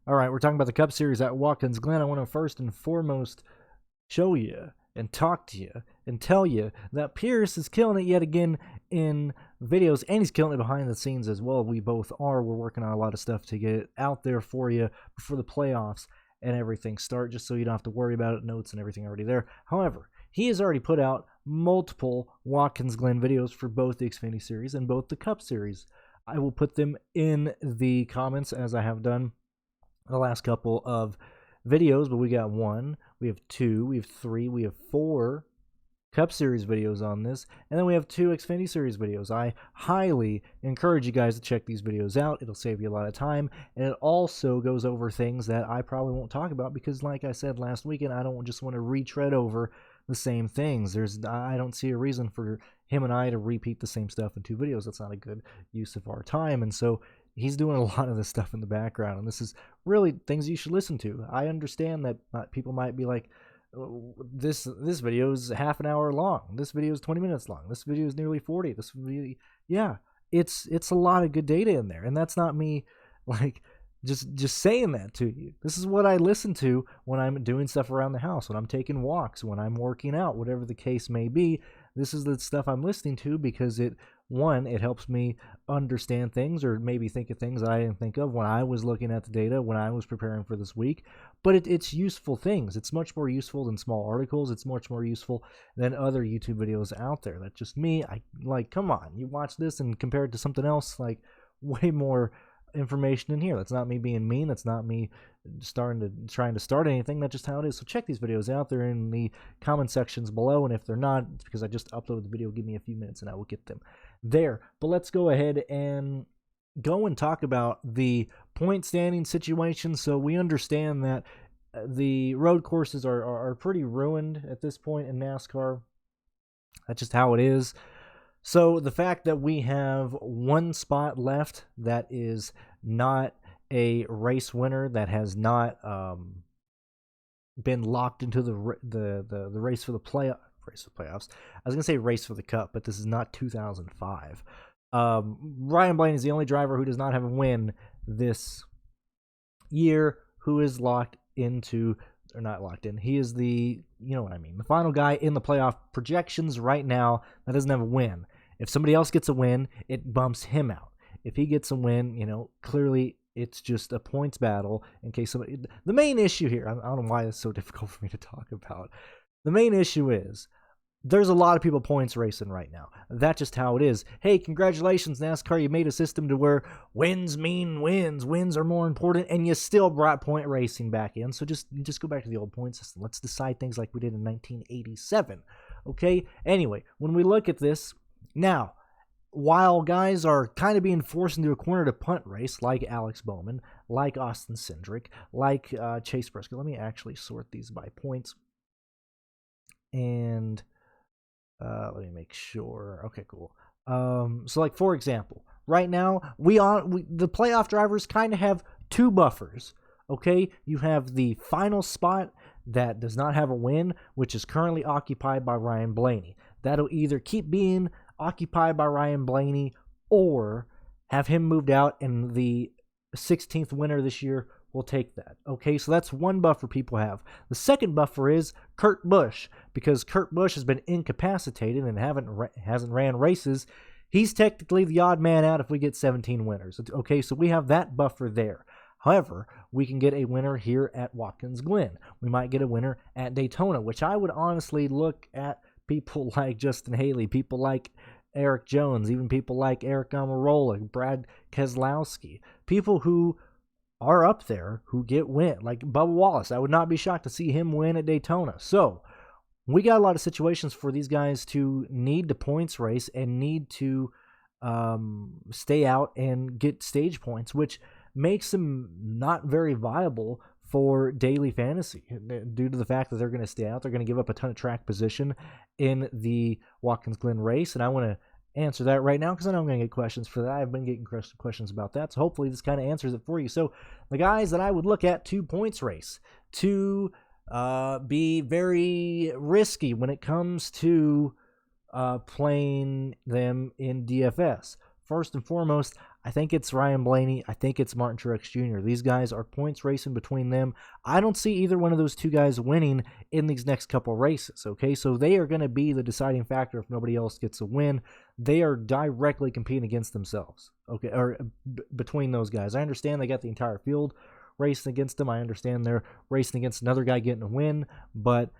All right, we're talking about the Cup Series at Watkins Glen. I want to first and foremost show you and talk to you and tell you that Pearce is killing it yet again in videos, and he's killing it behind the scenes as well. We both are. We're working on a lot of stuff to get it out there for you before the playoffs and everything start, just so you don't have to worry about it, notes and everything already there. However, he has already put out multiple Watkins Glen videos for both the Xfinity Series and both the Cup Series. I will put them in the comments as I have done the last couple of videos, but we got 1, we have 2, we have 3, we have 4 Cup Series videos on this, and then we have 2 Xfinity Series videos. I highly encourage you guys to check these videos out. It'll save you a lot of time, and it also goes over things that I probably won't talk about because, like I said last weekend, I don't just want to retread over the same things. I don't see a reason for him and I to repeat the same stuff in 2 videos. That's not a good use of our time, and so he's doing a lot of this stuff in the background, and this is really things you should listen to. I understand that people might be like, this video is half an hour long. This video is 20 minutes long. This video is nearly 40. This video, yeah, it's a lot of good data in there, and that's not me like just saying that to you. This is what I listen to when I'm doing stuff around the house, when I'm taking walks, when I'm working out, whatever the case may be. This is the stuff I'm listening to because it helps me understand things or maybe think of things I didn't think of when I was looking at the data, when I was preparing for this week. But it's useful things. It's much more useful than small articles. It's much more useful than other YouTube videos out there. That's just me. Come on, you watch this and compare it to something else, like way more information in here. That's not me being mean. That's not me trying to start anything. That's just how it is. So check these videos out. They're in the comment sections below, and if they're not, it's because I just uploaded the video. Give me a few minutes and I will get them there. But let's go ahead and go and talk about the point standing situation. So we understand that the road courses are pretty ruined at this point in NASCAR. That's just how it is. So the fact that we have 1 spot left that is not a race winner, that has not been locked into the race for the playoffs. I was gonna say race for the Cup, but this is not 2005. Ryan Blaine is the only driver who does not have a win this year, who is locked into, or not locked in. He is the, you know what I mean, the final guy in the playoff projections right now that doesn't have a win. If somebody else gets a win, it bumps him out. If he gets a win, clearly it's just a points battle in case somebody. The main issue here, I don't know why it's so difficult for me to talk about. The main issue is there's a lot of people points racing right now. That's just how it is. Hey, congratulations, NASCAR. You made a system to where wins mean wins. Wins are more important, and you still brought point racing back in. So just go back to the old point system. Let's decide things like we did in 1987. Okay? Anyway, when we look at this, now, while guys are kind of being forced into a corner to punt race, like Alex Bowman, like Austin Cendrick, like Chase Briscoe, let me actually sort these by points. And let me make sure. Okay, cool. So, like, for example, right now, the playoff drivers kind of have 2 buffers. Okay, you have the final spot that does not have a win, which is currently occupied by Ryan Blaney. That'll either keep being occupied by Ryan Blaney or have him moved out, and the 16th winner this year will take that. Okay, so that's one buffer people have. The second buffer is Kurt Busch, because Kurt Busch has been incapacitated and hasn't ran races. He's technically the odd man out if we get 17 winners. Okay, so we have that buffer there. However, we can get a winner here at Watkins Glen. We might get a winner at Daytona, which I would honestly look at people like Justin Haley, people like Eric Jones, even people like Eric Amarola, Brad Keselowski, people who are up there who get win, like Bubba Wallace. I would not be shocked to see him win at Daytona. So we got a lot of situations for these guys to need to points race and need to stay out and get stage points, which makes them not very viable for daily fantasy due to the fact that they're going to stay out. They're going to give up a ton of track position in the Watkins Glen race, and I want to answer that right now because I know I'm going to get questions for that. I've been getting questions about that, so hopefully this kind of answers it for you. So the guys that I would look at to points race to be very risky when it comes to playing them in DFS. First and foremost, I think it's Ryan Blaney. I think it's Martin Truex Jr. These guys are points racing between them. I don't see either one of those two guys winning in these next couple races, okay? So they are going to be the deciding factor if nobody else gets a win. They are directly competing against themselves, okay, or between those guys. I understand they got the entire field racing against them. I understand they're racing against another guy getting a win, but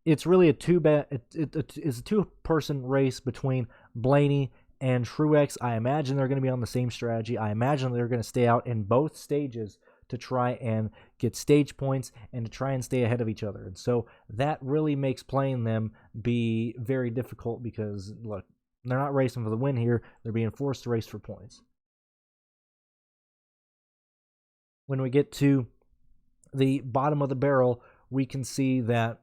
it's really it's a two-person race between Blaney and Truex. I imagine they're going to be on the same strategy. I imagine they're going to stay out in both stages to try and get stage points and to try and stay ahead of each other. And so that really makes playing them be very difficult because, look, they're not racing for the win here. They're being forced to race for points. When we get to the bottom of the barrel, we can see that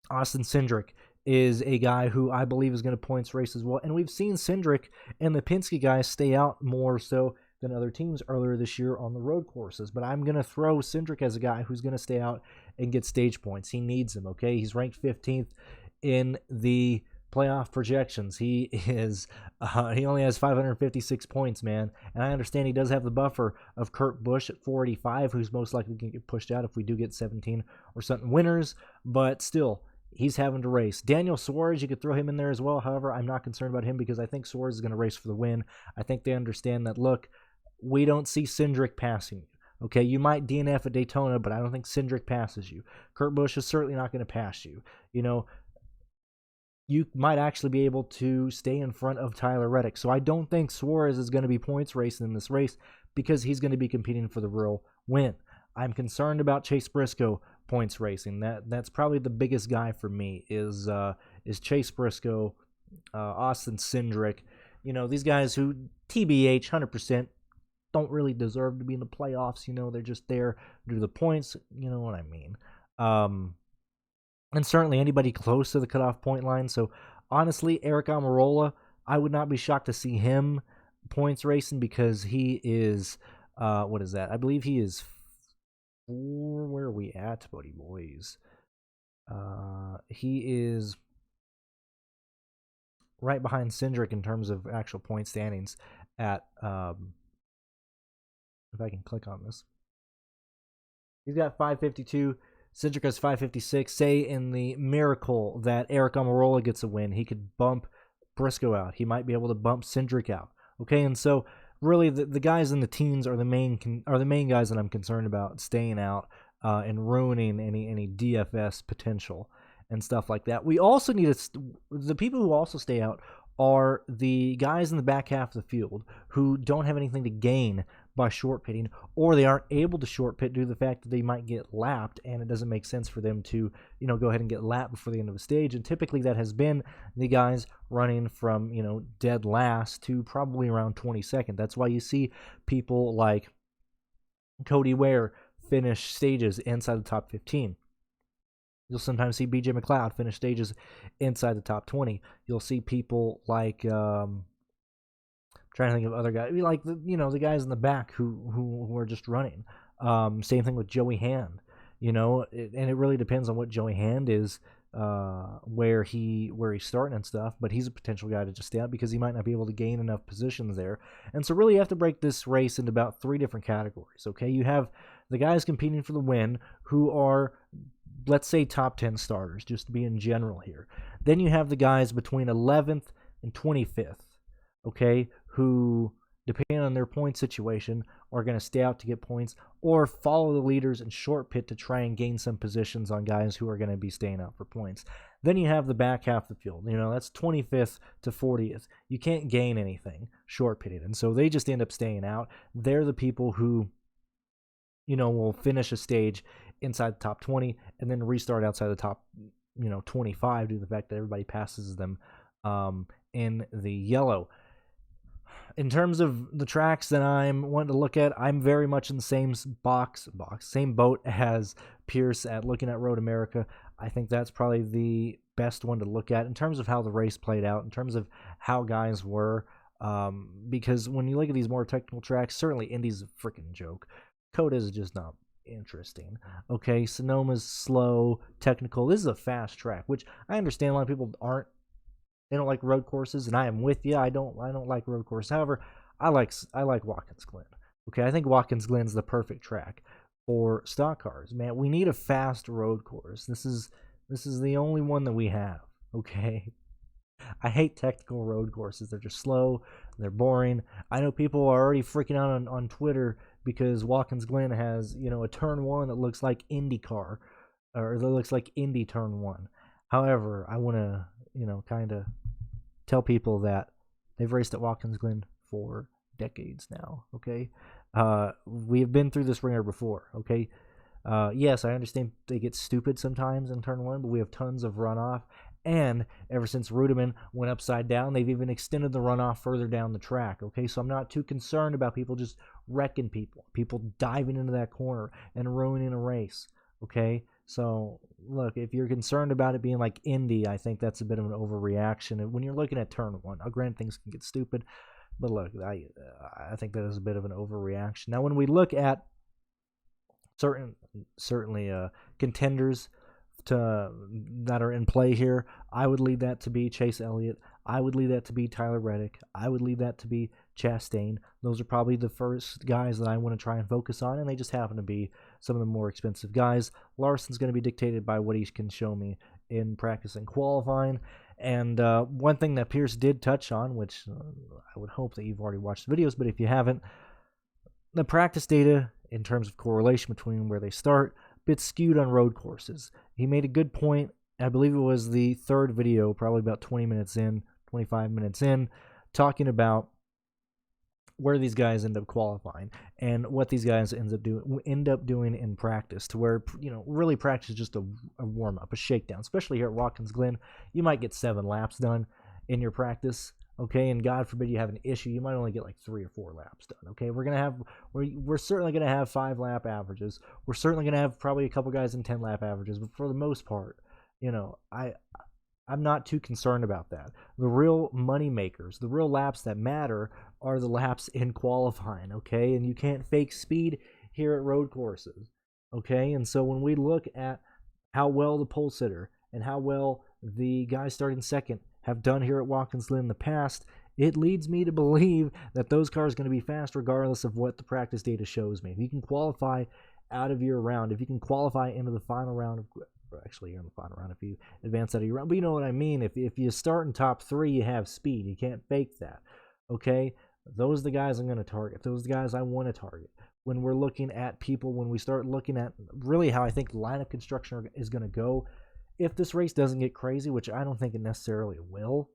Austin Cendrick is a guy who I believe is going to points race as well. And we've seen Cendrick and the Penske guys stay out more so than other teams earlier this year on the road courses. But I'm going to throw Cendrick as a guy who's going to stay out and get stage points. He needs them, okay? He's ranked 15th in the playoff projections. He only has 556 points, man. And I understand he does have the buffer of Kurt Busch at 485, who's most likely going to get pushed out if we do get 17 or something winners. But still, he's having to race. Daniel Suarez, you could throw him in there as well. However, I'm not concerned about him because I think Suarez is going to race for the win. I think they understand that, look, we don't see Cendrick passing you. Okay, you might DNF at Daytona, but I don't think Cendrick passes you. Kurt Busch is certainly not going to pass you. You know, you might actually be able to stay in front of Tyler Reddick. So I don't think Suarez is going to be points racing in this race because he's going to be competing for the real win. I'm concerned about Chase Briscoe points racing. That's probably the biggest guy for me is Chase Briscoe, Austin Cendrick. You know, these guys who, TBH, 100%, don't really deserve to be in the playoffs. You know, they're just there due to the points. You know what I mean? And certainly anybody close to the cutoff point line. So, honestly, Eric Amarola, I would not be shocked to see him points racing because he is, what is that? I believe he is, where are we at, buddy boys? He is right behind Cendrick in terms of actual point standings at, if I can click on this. He's got 552. Cendrick has 556. Say in the miracle that Eric Amarola gets a win, he could bump Briscoe out. He might be able to bump Cendrick out. Okay, and so really the guys in the teens are the main guys that I'm concerned about staying out and ruining any DFS potential and stuff like that. We also need the people who also stay out are the guys in the back half of the field who don't have anything to gain by short pitting, or they aren't able to short pit due to the fact that they might get lapped, and it doesn't make sense for them to, you know, go ahead and get lapped before the end of a stage. And typically that has been the guys running from, you know, dead last to probably around 22nd. That's why you see people like Cody Ware finish stages inside the top 15. You'll sometimes see BJ McLeod finish stages inside the top 20. You'll see people like, trying to think of other guys, like the guys in the back who are just running. Same thing with Joey Hand, and it really depends on what Joey Hand is, where he's starting and stuff. But he's a potential guy to just stay out because he might not be able to gain enough positions there. And so really you have to break this race into about 3 different categories. Okay, you have the guys competing for the win who are, let's say, top 10 starters, just to be in general here. Then you have the guys between 11th and 25th, okay, who, depending on their point situation, are going to stay out to get points or follow the leaders and short pit to try and gain some positions on guys who are going to be staying out for points. Then you have the back half of the field. That's 25th to 40th. You can't gain anything short pitted, and so they just end up staying out. They're the people who, will finish a stage inside the top 20 and then restart outside the top, 25 due to the fact that everybody passes them in the yellow. In terms of the tracks that I'm wanting to look at, I'm very much in the same same boat as Pearce at looking at Road America. I think that's probably the best one to look at in terms of how the race played out, in terms of how guys were, because when you look at these more technical tracks, certainly Indy's a freaking joke. Coda is just not interesting. Okay, Sonoma's slow, technical. This is a fast track, which I understand a lot of people they don't like road courses, and I am with you. I don't like road courses. However, I like Watkins Glen. Okay, I think Watkins Glen's the perfect track for stock cars. Man, we need a fast road course. This is the only one that we have. Okay. I hate technical road courses. They're just slow. They're boring. I know people are already freaking out on Twitter because Watkins Glen has, a turn one that looks like IndyCar, or that looks like Indy turn one. However, I want to, kind of tell people that they've raced at Watkins Glen for decades now, okay? We have been through this ringer before, okay? Yes, I understand they get stupid sometimes in turn one, but we have tons of runoff. And ever since Rudiman went upside down, they've even extended the runoff further down the track, okay? So I'm not too concerned about people just wrecking people diving into that corner and ruining a race, okay? So, look, if you're concerned about it being like Indy, I think that's a bit of an overreaction. And when you're looking at turn one, granted, things can get stupid, but look, I think that is a bit of an overreaction. Now, when we look at certainly contenders that are in play here, I would lead that to be Chase Elliott. I would lead that to be Tyler Reddick. I would lead that to be Chastain. Those are probably the first guys that I want to try and focus on, and they just happen to be some of the more expensive guys. Larson's going to be dictated by what he can show me in practice and qualifying. And one thing that Pearce did touch on, which I would hope that you've already watched the videos, but if you haven't, the practice data in terms of correlation between where they start, bit skewed on road courses. He made a good point. I believe it was the third video, probably about 25 minutes in, talking about where these guys end up qualifying and what these guys end up doing in practice, to where, really practice is just a warm-up, a shakedown. Especially here at Watkins Glen, you might get 7 laps done in your practice, okay, and God forbid you have an issue, you might only get like 3 or 4 laps done, okay? We're certainly going to have 5-lap averages. We're certainly going to have probably a couple guys in 10-lap averages, but for the most part, I'm not too concerned about that. The real money makers, the real laps that matter, are the laps in qualifying, okay? And you can't fake speed here at road courses, okay? And so when we look at how well the pole sitter and how well the guys starting second have done here at Watkins Glen in the past, it leads me to believe that those cars are going to be fast regardless of what the practice data shows me. If you can qualify out of your round, if you can qualify into the final round, actually you're in the final round if you advance out of your round, but you know what I mean. If you start in top 3, you have speed. You can't fake that, okay? Those are the guys I'm going to target. Those are the guys I want to target. When we're looking at people, when we start looking at really how I think lineup construction is going to go, if this race doesn't get crazy, which I don't think it necessarily will,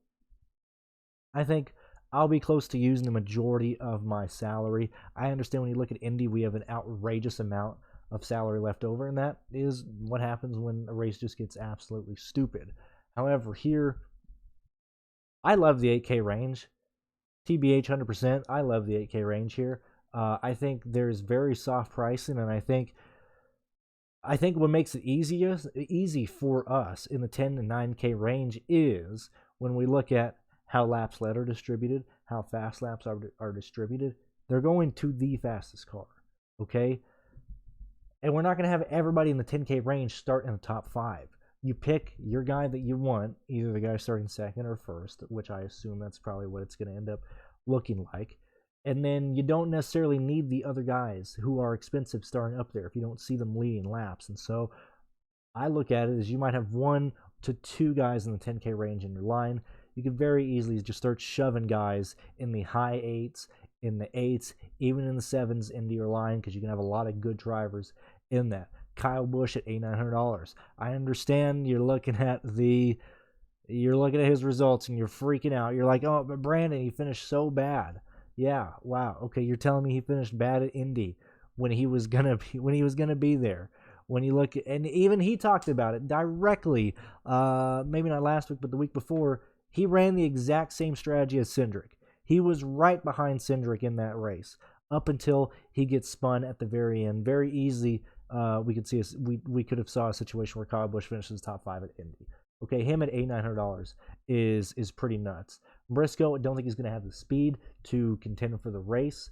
I think I'll be close to using the majority of my salary. I understand when you look at Indy, we have an outrageous amount of salary left over, and that is what happens when a race just gets absolutely stupid. However, here, I love the 8K range. TBH 100%, I love the 8K range here. I think there's very soft pricing, and I think what makes it easy for us in the 10 to 9K range is when we look at how laps led are distributed, how fast laps are distributed. They're going to the fastest car, okay? And we're not going to have everybody in the 10K range start in the top 5. You pick your guy that you want, either the guy starting second or first, which I assume that's probably what it's going to end up looking like. And then you don't necessarily need the other guys who are expensive starting up there if you don't see them leading laps. And so I look at it as you might have 1 to 2 guys in the 10K range in your line. You could very easily just start shoving guys in the high 8s, in the 8s, even in the 7s into your line, because you can have a lot of good drivers in that. Kyle Busch at $8,900. I understand you're looking at his results and you're freaking out. You're like, oh, but Brandon, he finished so bad. Yeah, wow. Okay, you're telling me he finished bad at Indy when he was gonna be there. When you look at, and even he talked about it directly, maybe not last week, but the week before, he ran the exact same strategy as Cendrick. He was right behind Cendrick in that race up until he gets spun at the very end. Very easily, we could have saw a situation where Kyle Busch finishes top 5 at Indy. Okay, him at $8,900 is pretty nuts. Briscoe, I don't think he's going to have the speed to contend for the race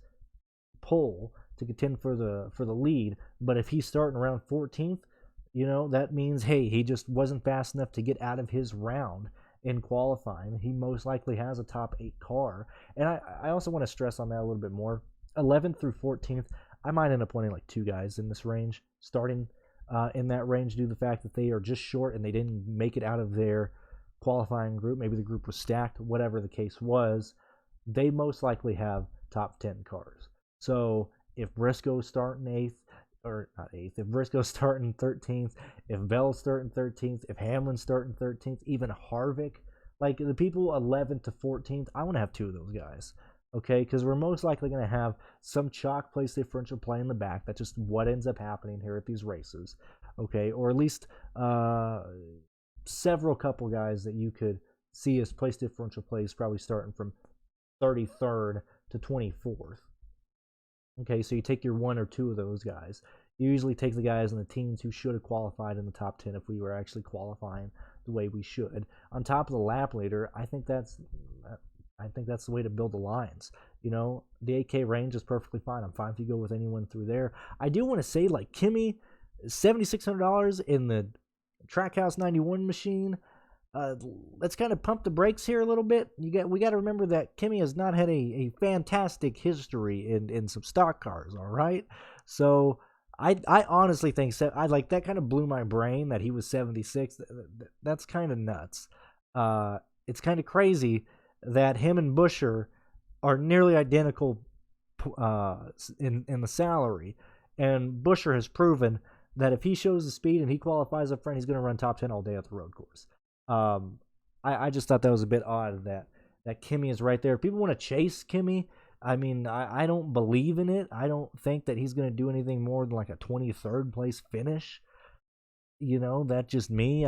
pole, to contend for the lead. But if he's starting around 14th, that means, hey, he just wasn't fast enough to get out of his round. in qualifying. He most likely has a top 8 car. And I also want to stress on that a little bit more. 11th through 14th, I might end up wanting like 2 guys in this range, starting in that range due to the fact that they are just short and they didn't make it out of their qualifying group. Maybe the group was stacked, whatever the case was. They most likely have top 10 cars. So if Briscoe's starting 8th, or not 8th, if Briscoe's starting 13th, if Bell's starting 13th, if Hamlin's starting 13th, even Harvick, like the people 11th to 14th, I want to have 2 of those guys, okay? Because we're most likely going to have some chalk place differential play in the back. That's just what ends up happening here at these races, okay? Or at least several couple guys that you could see as place differential plays probably starting from 33rd to 24th. Okay, so you take your 1 or 2 of those guys. You usually take the guys in the teams who should have qualified in the top 10 if we were actually qualifying the way we should. On top of the lap leader, I think that's the way to build the lines. You know, the 8K range is perfectly fine. I'm fine if you go with anyone through there. I do want to say, like, Kimmy, $7,600 in the Trackhouse 91 machine. Let's kind of pump the brakes here a little bit. We got to remember that Kimmy has not had a fantastic history in some stock cars. All right, so I honestly think I like that kind of blew my brain that he was 76. That's kind of nuts. It's kind of crazy that him and Buescher are nearly identical in the salary, and Buescher has proven that if he shows the speed and he qualifies up front, he's going to run top 10 all day at the road course. I just thought that was a bit odd that Kimmy is right there. If people want to chase Kimmy, I mean, I don't believe in it. I don't think that he's going to do anything more than like a 23rd place finish. You know, that's just me.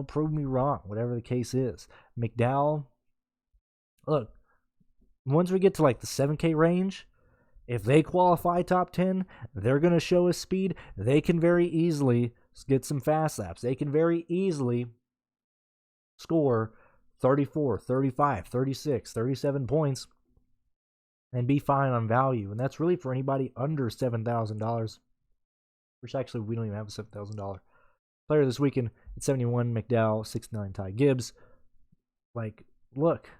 Prove me wrong, whatever the case is. McDowell, look, once we get to like the 7K range, if they qualify top 10, they're going to show us speed. They can very easily get some fast laps. They can very easily score 34, 35, 36, 37 points and be fine on value. And that's really for anybody under $7,000, which actually we don't even have a $7,000 player this weekend. At 71, McDowell, 69, Ty Gibbs. Like, look,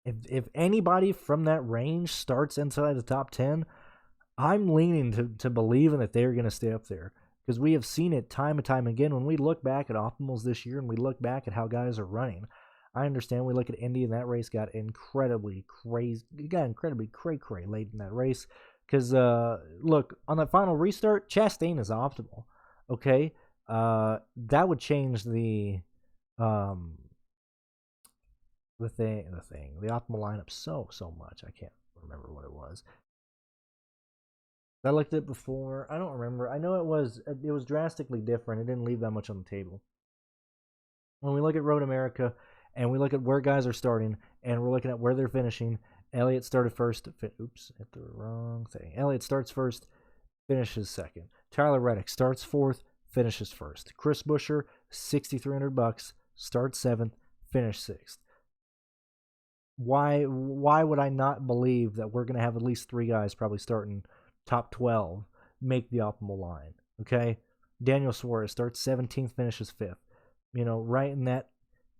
if anybody from that range starts inside the top 10, I'm leaning to believing that they're going to stay up there. Because we have seen it time and time again. When we look back at optimals this year and we look back at how guys are running, I understand we look at Indy and that race got incredibly crazy. It got incredibly cray-cray late in that race. Because, look, on that final restart, Chastain is optimal. Okay? That would change the optimal lineup so much. I can't remember what it was. I looked at it before. I don't remember. I know it was drastically different. It didn't leave that much on the table. When we look at Road America and we look at where guys are starting and we're looking at where they're finishing, Elliott started first. Oops, hit the wrong thing. Elliott starts first, finishes second. Tyler Reddick starts fourth, finishes first. Chris Buescher, $6,300, starts seventh, finished sixth. Why would I not believe that we're going to have at least 3 guys probably starting top 12 make the optimal line? Okay, Daniel Suarez starts 17th, finishes 5th. You know, right in that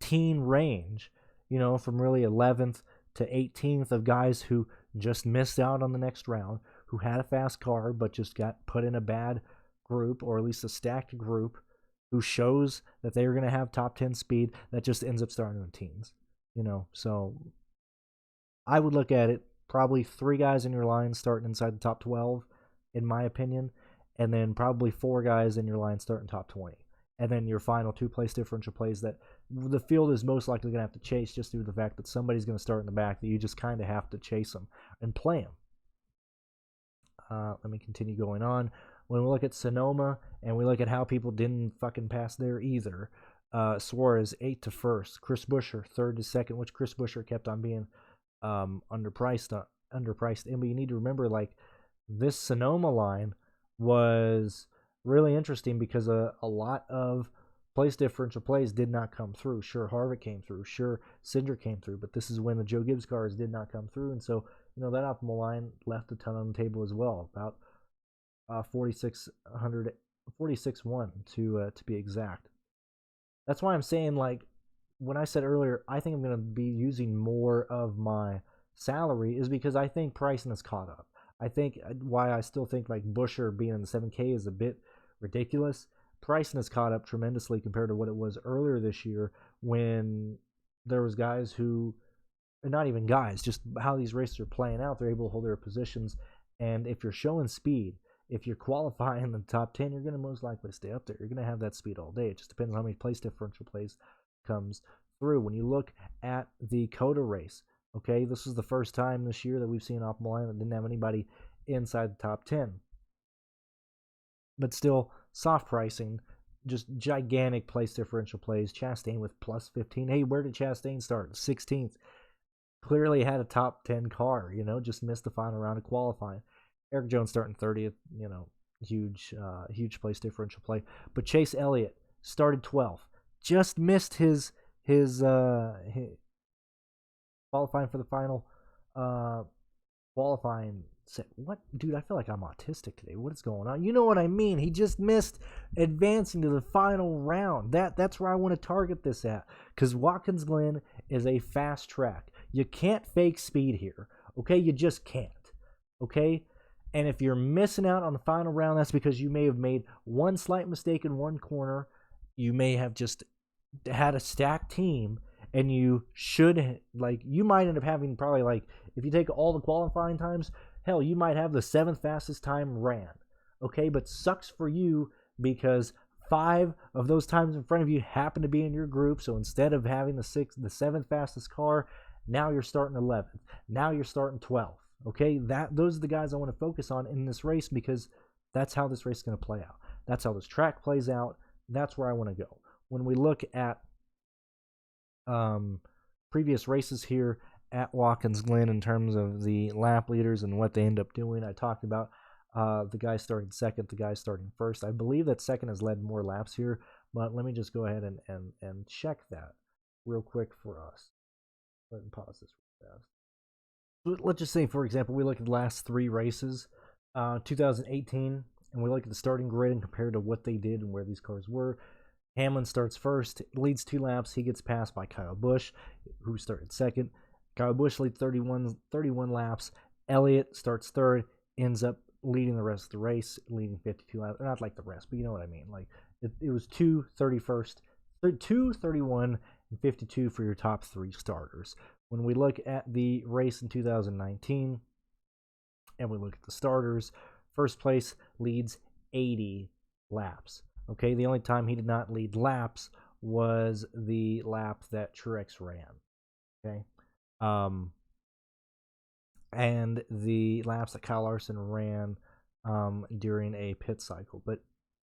teen range. You know, from really 11th to 18th of guys who just missed out on the next round, who had a fast car but just got put in a bad group, or at least a stacked group, who shows that they are going to have top 10 speed that just ends up starting in the teens. You know, so I would look at it, probably 3 guys in your line starting inside the top 12, in my opinion, and then probably 4 guys in your line starting top 20. And then your final 2 place differential plays that the field is most likely going to have to chase, just due to the fact that somebody's going to start in the back that you just kind of have to chase them and play them. Let me continue going on. When we look at Sonoma and we look at how people didn't fucking pass there either, Suarez 8th to 1st, Chris Buescher 3rd to 2nd, which Chris Buescher kept on being underpriced in. But you need to remember, like, this Sonoma line was really interesting because a lot of place differential plays did not come through. Sure, Harvick came through. Sure, Cendrick came through. But this is when the Joe Gibbs cars did not come through. And so, you know, that optimal line left a ton on the table as well. About 46,100, 46,100 to be exact. That's why I'm saying, like, when I said earlier, I think I'm going to be using more of my salary is because I think pricing has caught up. I think why I still think like Busher being in the 7K is a bit ridiculous. Pricing has caught up tremendously compared to what it was earlier this year when there was guys who, not even guys, just how these races are playing out, they're able to hold their positions. And if you're showing speed, if you're qualifying in the top 10, you're going to most likely stay up there. You're going to have that speed all day. It just depends on how many place differential plays comes through. When you look at the Coda race, okay, this is the first time this year that we've seen Optimal Line that didn't have anybody inside the top 10. But still, soft pricing, just gigantic place differential plays. Chastain with plus 15. Hey, where did Chastain start? 16th. Clearly had a top 10 car, just missed the final round of qualifying. Eric Jones starting 30th, huge place differential play. But Chase Elliott started 12th. Just missed his qualifying for the final qualifying. What, dude? I feel like I'm autistic today. What is going on? You know what I mean? He just missed advancing to the final round. That's where I want to target this at, because Watkins Glen is a fast track. You can't fake speed here, okay? You just can't, okay? And if you're missing out on the final round, that's because you may have made one slight mistake in one corner. You may have just had a stacked team, and you might end up having probably, if you take all the qualifying times, hell, you might have the 7th fastest time ran, okay? But sucks for you because 5 of those times in front of you happen to be in your group. So instead of having the 7th fastest car, now you're starting 11th. Now you're starting 12th. Okay, those are the guys I want to focus on in this race, because that's how this race is going to play out. That's how this track plays out. That's where I want to go. When we look at previous races here at Watkins Glen in terms of the lap leaders and what they end up doing, I talked about the guy starting second, the guy starting first. I believe that second has led more laps here, but let me just go ahead and check that real quick for us. Let me pause this real fast. Let's just say, for example, we look at the last 3 races, 2018, and we look at the starting grid and compare to what they did and where these cars were. Hamlin starts first, leads 2 laps. He gets passed by Kyle Busch, who started second. Kyle Busch leads 31 laps. Elliott starts third, ends up leading the rest of the race, leading 52 laps. Not like the rest, but you know what I mean. It was 2 31st, 2 31, and 52 for your top 3 starters. When we look at the race in 2019 and we look at the starters, first place leads 80 laps. Okay, the only time he did not lead laps was the lap that Truex ran. Okay, and the laps that Kyle Larson ran during a pit cycle. But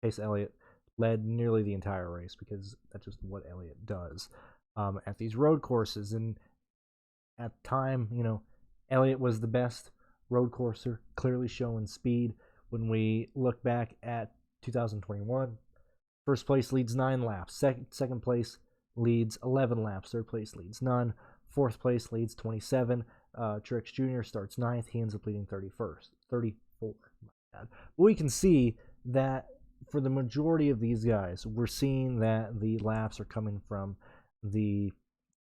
Chase Elliott led nearly the entire race, because that's just what Elliott does at these road courses. And at the time, Elliott was the best road courser, clearly showing speed. When we look back at 2021, first place leads 9 laps. Second place leads 11 laps. Third place leads none. Fourth place leads 27. Truex Jr. starts 9th. He ends up leading 34. But we can see that for the majority of these guys, we're seeing that the laps are coming from the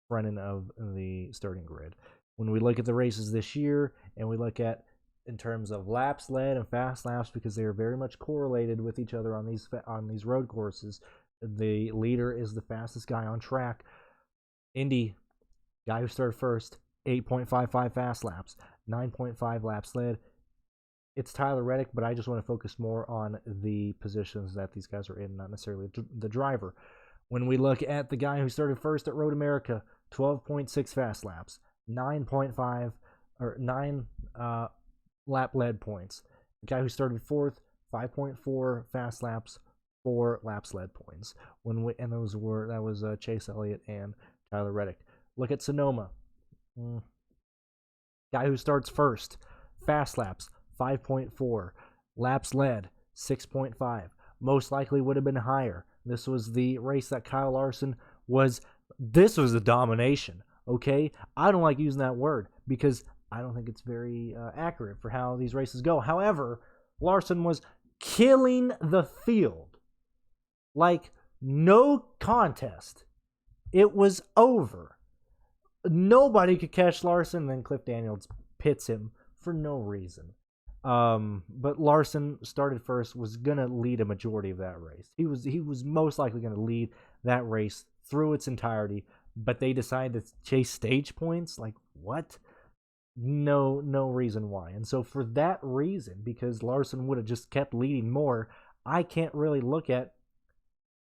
front end of the starting grid. When we look at the races this year and we look at in terms of laps led and fast laps, because they are very much correlated with each other on these road courses, the leader is the fastest guy on track. Indy, guy who started first, 8.55 fast laps, 9.5 laps led. It's Tyler Reddick, but I just want to focus more on the positions that these guys are in, not necessarily the driver. When we look at the guy who started first at Road America, 12.6 fast laps, 9.5 or 9 lap led points. The guy who started fourth, 5.4 fast laps, 4 laps led points. That was Chase Elliott and Tyler Reddick. Look at Sonoma. Guy who starts first, fast laps, 5.4, laps led, 6.5. Most likely would have been higher. This was the race that Kyle Larson was. This was a domination, okay? I don't like using that word because I don't think it's very accurate for how these races go. However, Larson was killing the field like no contest. It was over. Nobody could catch Larson, and then Cliff Daniels pits him for no reason. But Larson started first, was gonna lead a majority of that race. He was most likely gonna lead that race through its entirety, but they decided to chase stage points. Like, what? No reason why. And so for that reason, because Larson would have just kept leading more, I can't really look at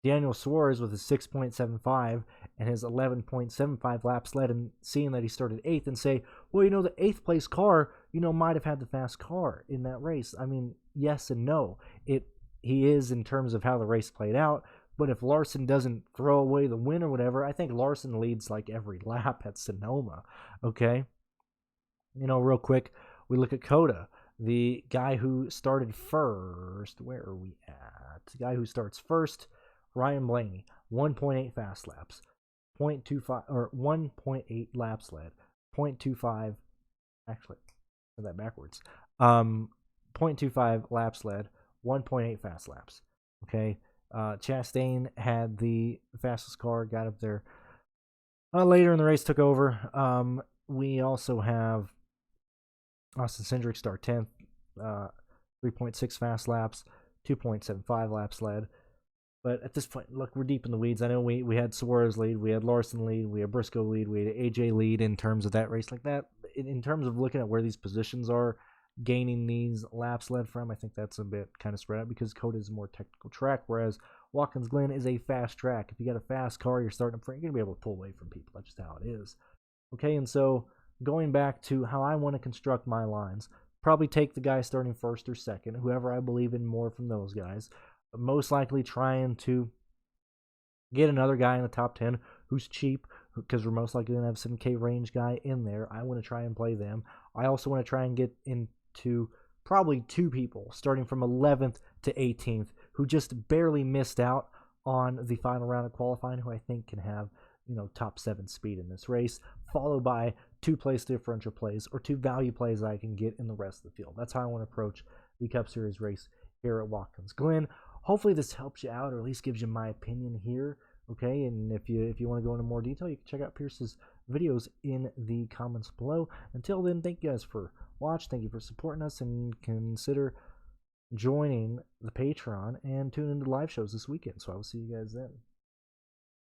Daniel Suarez with his 6.75 and his 11.75 laps led, and seeing that he started 8th and say, well, the 8th place car, might have had the fast car in that race. I mean, yes and no. He is in terms of how the race played out, but if Larson doesn't throw away the win or whatever, I think Larson leads like every lap at Sonoma, okay? Real quick, we look at Coda, the guy who started first. Where are we at? The guy who starts first, Ryan Blaney, 1.8 fast laps, 0.25 or 1.8 laps led, 0.25. Actually, I said that backwards. 0.25 laps led, 1.8 fast laps. Okay, Chastain had the fastest car, got up there later in the race, took over. We also have Austin Cendrick start 10th, 3.6 fast laps, 2.75 laps led. But at this point, look, we're deep in the weeds. I know we had Suarez lead, we had Larson lead, we had Briscoe lead, we had AJ lead in terms of that race like that. In terms of looking at where these positions are, gaining these laps led from, I think that's a bit kind of spread out because Coda is a more technical track, whereas Watkins Glen is a fast track. If you got a fast car, you're starting up front, you're going to be able to pull away from people. That's just how it is. Okay, and so going back to how I want to construct my lines, probably take the guy starting first or second, whoever I believe in more from those guys. Most likely trying to get another guy in the top 10 who's cheap, because we're most likely going to have some K range guy in there. I want to try and play them. I also want to try and get into probably 2 people starting from 11th to 18th who just barely missed out on the final round of qualifying, who I think can have top 7 speed in this race, followed by 2 place differential plays or 2 value plays that I can get in the rest of the field. That's how I want to approach the Cup Series race here at Watkins Glen. Hopefully this helps you out, or at least gives you my opinion here, okay? And if you want to go into more detail, you can check out Pearce's videos in the comments below. Until then, thank you guys for watching. Thank you for supporting us, and consider joining the Patreon and tune into live shows this weekend. So I will see you guys then.